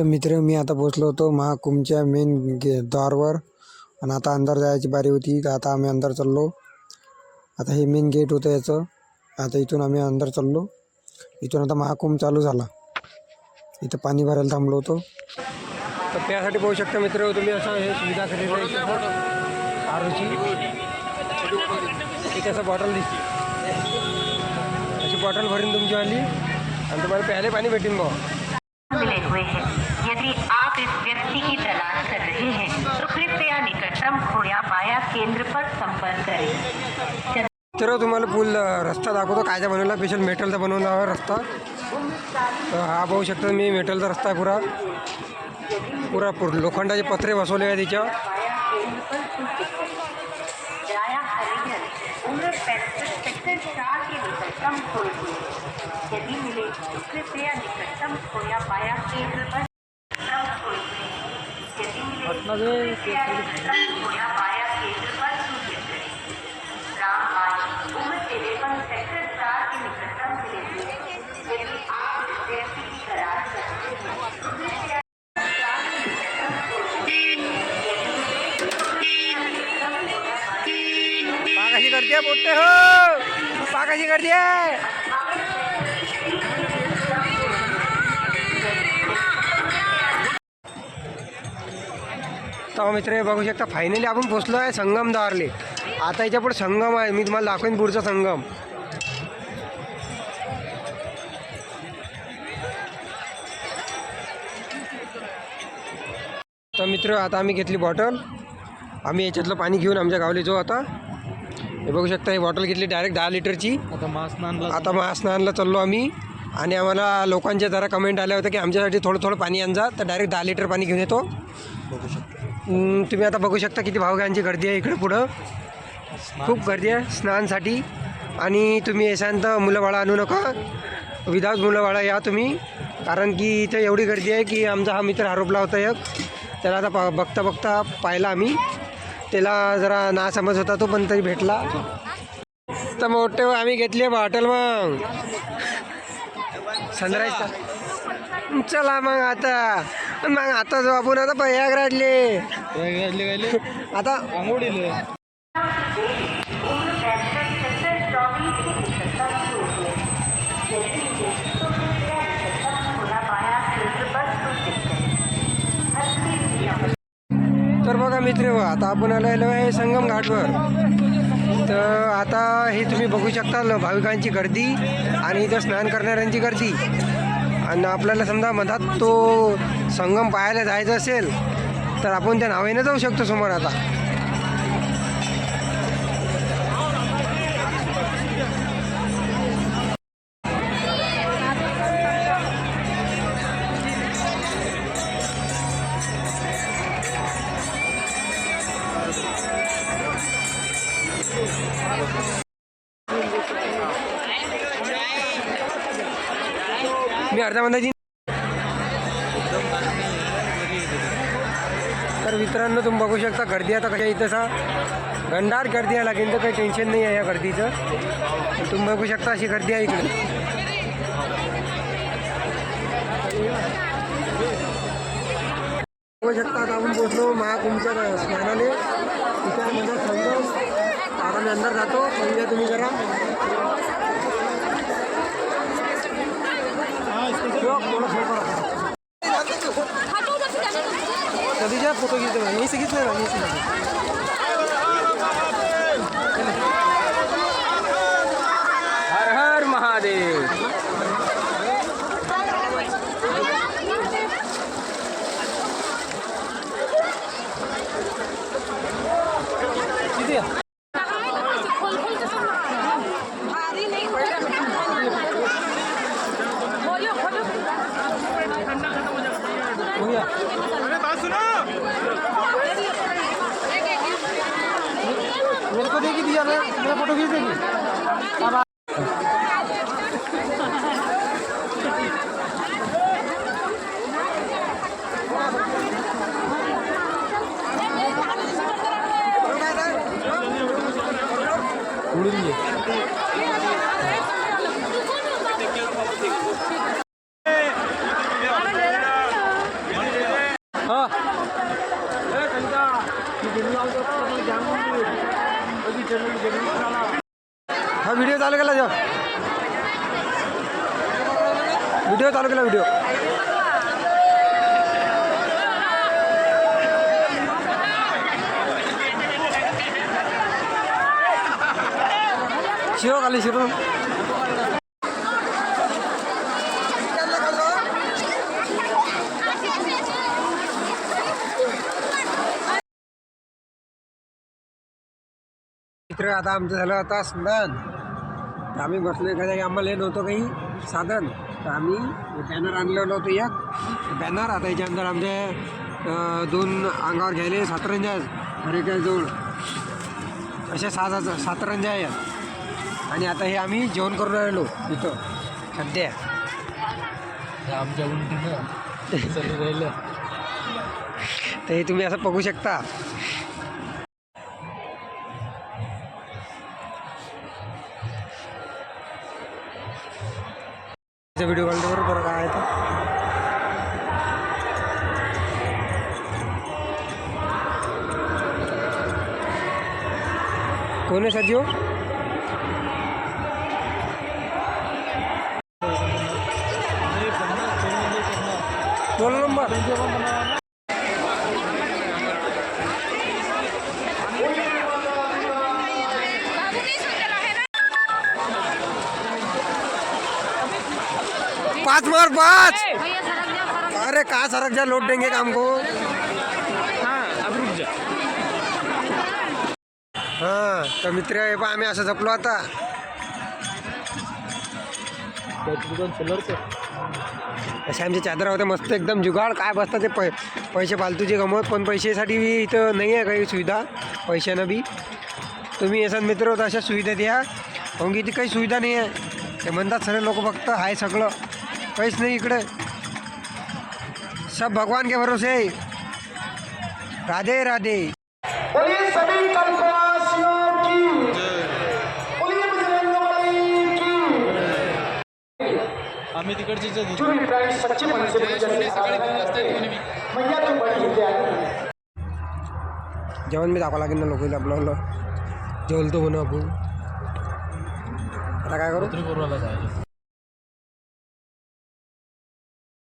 तर मित्र मी आता पोचलो होतो महाकुंभच्या मेन द्वारवर आणि आता अंदर जायची बारी होती. तर आता आम्ही अंदर चाललो. आता हे मेन गेट होतं याचं. आता इथून आम्ही अंदर चाललो. इथून आता महाकुंभ चालू झाला. इथं पाणी भरायला थांबलो होतो. तर त्यासाठी पाहू शकता मित्र तुम्ही असं हे सुविधा केलेली आहे आरूची. इथे असं बॉटल दिसते. अशी बॉटल भरून तुमची आली आणि तुम्हाला प्यायला पाणी भेटेल भाऊ. मिले हुए हैं। यदि आप इस व्यक्ति की तलाश कर रहे हैं तो कृपया निकटतम खोया पाया केंद्र पर संपर्क करें। तर तुम्हाला पूल रस्ता दाखवतो कायचा बनवला. स्पेशल मेटलचा बनवला रस्ता. तर हा पाहू शकता मी मेटलचा रस्ता आहे पुरा लोखंडाचे पत्रे बसवले आहे तिच्या. यदि मिले तो कृपया निकटतम खोया पाया केंद्र पर यदि मिले खोया पाया केंद्र पर सूचित करें। रामबाई उम्र 53 सेक्टर 4 के निकटतम मिले। यदि आप इस व्यक्ति की तलाश करते हैं तो कृपया पाकाशी करते बोलते हो पाकाशी करते. तर मित्र हे बघू शकता फायनली आपण पोचलो आहे संगम द्वारले. आता याच्या पुढे संगम आहे. मी तुम्हाला दाखवेन पुढचा संगम. तर मित्र आता आम्ही घेतली बॉटल. आम्ही याच्यातलं पाणी घेऊन आमच्या गावले जाऊ. आता हे बघू शकता ही बॉटल घेतली डायरेक्ट 10 लिटरची. आता महास्नानला चाललो आम्ही. आणि आम्हाला लोकांच्या जरा कमेंट आल्या होत्या की आमच्यासाठी थोडं पाणी आणजा. तर डायरेक्ट 10 लिटर पाणी घेऊन येतो. बघू शकता तुम्ही आता बघू शकता किती भाविकांची गर्दी आहे इकडे पुढं. खूप गर्दी आहे स्नानसाठी. आणि तुम्ही येसान तर मुलं बाळा आणू नका. विदाऊट मुलं बाळा या तुम्ही. कारण की इथे एवढी गर्दी आहे की आमचा हा मित्र आरोपला होता एक. त्याला आता बघता पाहिला आम्ही. त्याला जरा नासमज होता तो पण तरी भेटला. तर मोठे आम्ही घेतली आहे बॉटल. मग सनराईजचा चला मग आता जो आपण आता प्रयागराजले आता आंघोळीले. तर बघा मित्र आता आपण आलेलो आहे संगम घाटवर. तर आता हे तुम्ही बघू शकता भाविकांची गर्दी आणि इथं स्नान करणाऱ्यांची गर्दी. आणि आपल्याला समजा मधात तो संगम पाहायला जायचं असेल तर आपण त्या नावेनं जाऊ शकतो समोर. आता मी अर्धा मंदाची. तर मित्रांनो तुम्ही बघू शकता गर्दी आता कशा इथं सा गंडार गर्दी आहे. लागेल तर काही टेन्शन नाही आहे या गर्दीचं. तुम्ही बघू शकता अशी गर्दी आहे इकडे. बघू शकता आता आपण पोचलो महाकुंभच्या स्नानाने. तिथे माझा संगम. आता मी अंदर जातो. म्हणजे तुम्ही जरा कधीच्या फोटो घेतो मी सांगितलं ना. हर हर महादेव. किती मेरे को देखी दिया मैं फोटो खींच देगी. हा व्हिडिओ चालू केला जो व्हिडिओ चालू केला व्हिडिओ शिरो खाली शिरो मित्र आता आमचं झालं आता स्नान तर आम्ही बसलो एखाद्या जागी आम्हाला हे नव्हतं काही साधन तर आम्ही बॅनर आणलेलं होतं एक बॅनर आता याच्या अंदर आमच्या 2 अंगावर घ्यायले सातरंजा हरेकाजवळ अशा 6 सातरंजा आहेत आणि आता हे आम्ही जेवण करून राहिलो इथं सध्या आमच्या उंटीनं चालू राहिलं तर हे तुम्ही असं बघू शकता व्हिडिओ कॉल बरोबर काय आहे ते कोण आहे सजीव रोल नंबर 5 मार 5 अरे कहाँ सरक जा लौट देंगे काम को हाँ तर मित्र हे पहा आम्ही असं जपलो आता अशा आमच्या चादरा होत्या मस्त एकदम जुगाड काय बसतात ते पैसे फालतूचे गमत पण पैशासाठी इथं नाही आहे काही सुविधा पैशानं बी तुम्ही असाल मित्र होता अशा सुविधा द्या कारण की ती काही सुविधा नाही आहे ते म्हणतात सगळे लोक फक्त आहे सगळं काहीच नाही इकडे सब भगवान के भरोसे है राधे राधे बोलिए सभी कल्पवासियों की बोलिए बजरंगबली की आम्ही तिकडचीच जो मित्रांनी सच्चे मन से मैया तू बड़ी विद्यार्थी जेवण मी दाखवा लागेल ना लोक आपलं जेवलतो म्हणून आपण आता काय करू करू